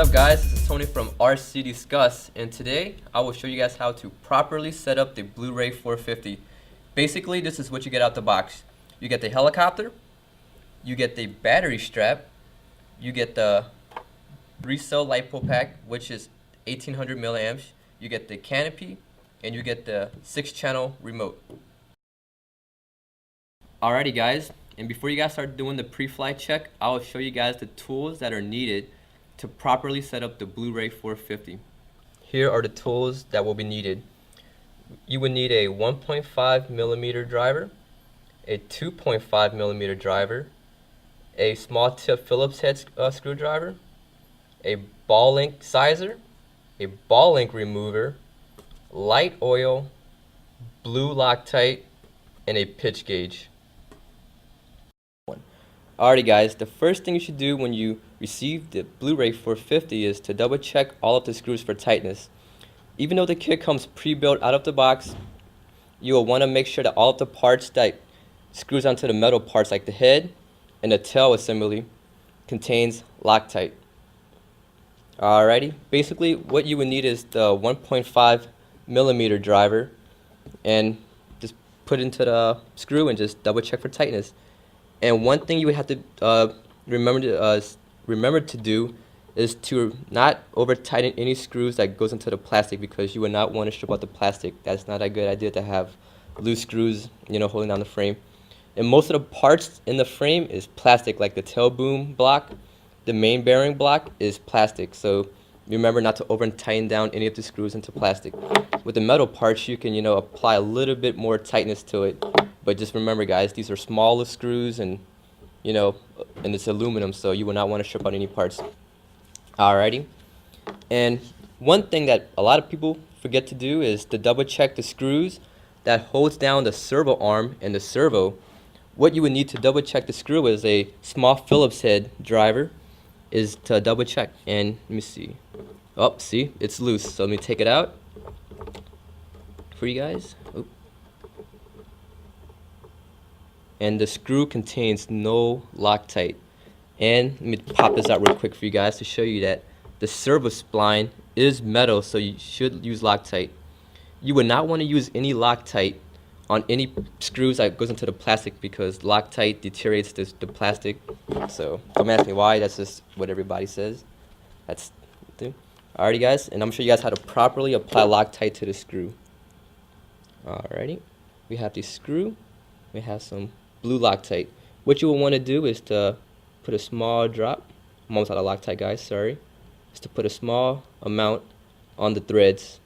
What's up guys, this is Tony from RC Discuss, and today I will show you guys how to properly set up the Blueray 450. Basically, this is what you get out the box. You get the helicopter, you get the battery strap, you get the 3-cell LiPo pack, which is 1800 milliamps, you get the canopy, and you get the 6-channel remote. Alrighty guys, and before you guys start doing the pre-flight check, I will show you guys the tools that are needed to properly set up the Blueray 450. Here are the tools that will be needed. You would need a 1.5 millimeter driver, a 2.5 millimeter driver, a small tip Phillips head screwdriver, a ball link sizer, a ball link remover, light oil, blue Loctite, and a pitch gauge. Alrighty guys, the first thing you should do when you receive the Blueray 450 is to double check all of the screws for tightness. Even though the kit comes pre-built out of the box, you will want to make sure that all of the parts that screws onto the metal parts like the head and the tail assembly contains Loctite. Alrighty, basically what you would need is the 1.5 millimeter driver, and just put it into the screw and just double check for tightness. And one thing you would have to remember to do is to not over tighten any screws that goes into the plastic, because you would not want to strip out the plastic. That's not a good idea to have loose screws, holding down the frame. And most of the parts in the frame is plastic, like the tail boom block, the main bearing block is plastic. So remember not to over tighten down any of the screws into plastic. With the metal parts, you can apply a little bit more tightness to it. But just remember guys, these are smaller screws, and and it's aluminum, so you will not want to strip out any parts. Alrighty. And one thing that a lot of people forget to do is to double check the screws that holds down the servo arm and the servo. What you would need to double check the screw is a small Phillips head driver is to double check. And let me see. Oh, see, it's loose. So let me take it out for you guys. Oh. And the screw contains no Loctite. And let me pop this out real quick for you guys to show you that the servo spline is metal, so you should use Loctite. You would not want to use any Loctite on any screws that goes into the plastic, because Loctite deteriorates the plastic. So don't ask me why, that's just what everybody says. That's alrighty guys, and I'm gonna show you guys how to properly apply Loctite to the screw. Alrighty, we have the screw, we have some blue Loctite. What you will want to do is to put a small drop, I'm almost out of Loctite guys, sorry, is to put a small amount on the threads.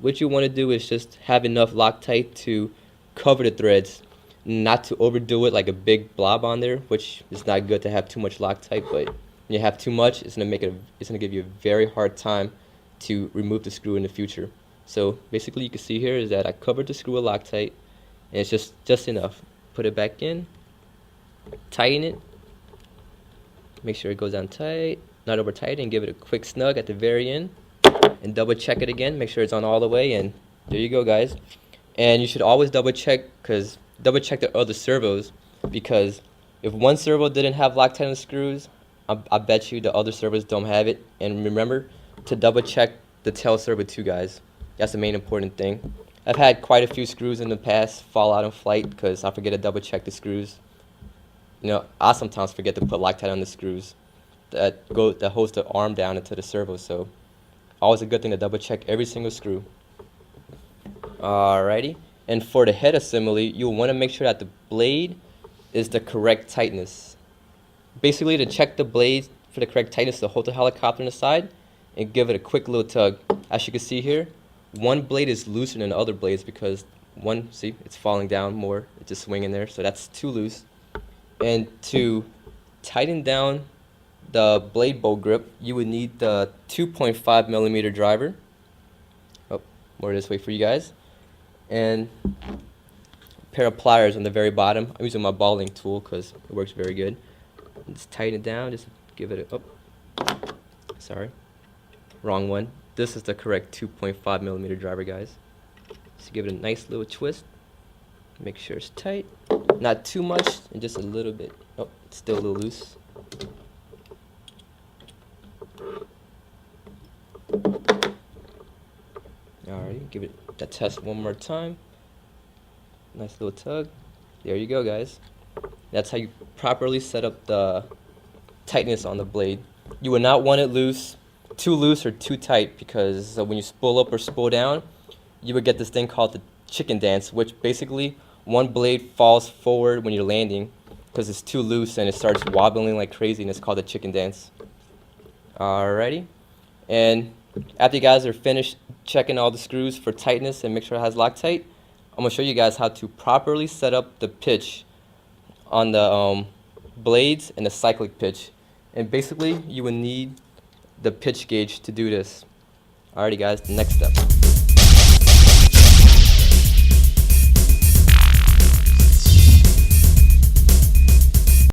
What you want to do is just have enough Loctite to cover the threads, not to overdo it like a big blob on there, which is not good to have too much Loctite. But when you have too much, it's gonna give you a very hard time to remove the screw in the future. So basically you can see here is that I covered the screw with Loctite, and it's just enough. Put it back in, tighten it, make sure it goes down tight, not over tight, and give it a quick snug at the very end, and double check it again, make sure it's on all the way, and there you go guys. And you should always double check the other servos, because if one servo didn't have Loctite on the screws, I bet you the other servos don't have it. And remember to double check the tail servo too guys, that's the main important thing. I've had quite a few screws in the past fall out in flight because I forget to double check the screws. I sometimes forget to put Loctite on the screws that holds the arm down into the servo, so always a good thing to double check every single screw. Alrighty, and for the head assembly, you'll want to make sure that the blade is the correct tightness. Basically, to check the blade for the correct tightness, to hold the helicopter on the side and give it a quick little tug. As you can see here, one blade is looser than the other blades, because one, see, it's falling down more, it's just swinging there, so that's too loose. And to tighten down the blade bolt grip, you would need the 2.5 millimeter driver. Oh, more this way for you guys. And a pair of pliers on the very bottom. I'm using my ball link tool because it works very good. Just tighten it down, just give it a, oh, sorry, wrong one. This is the correct 2.5 millimeter driver guys. Just give it a nice little twist. Make sure it's tight. Not too much, and just a little bit. Oh, it's still a little loose. Alright, give it that test one more time. Nice little tug. There you go, guys. That's how you properly set up the tightness on the blade. You would not want it too loose or too tight, because when you spool up or spool down, you would get this thing called the chicken dance, which basically one blade falls forward when you're landing because it's too loose and it starts wobbling like crazy, and it's called the chicken dance. Alrighty, and after you guys are finished checking all the screws for tightness and make sure it has Loctite, I'm going to show you guys how to properly set up the pitch on the blades and the cyclic pitch. And basically you would need the pitch gauge to do this. Alrighty guys, the next step.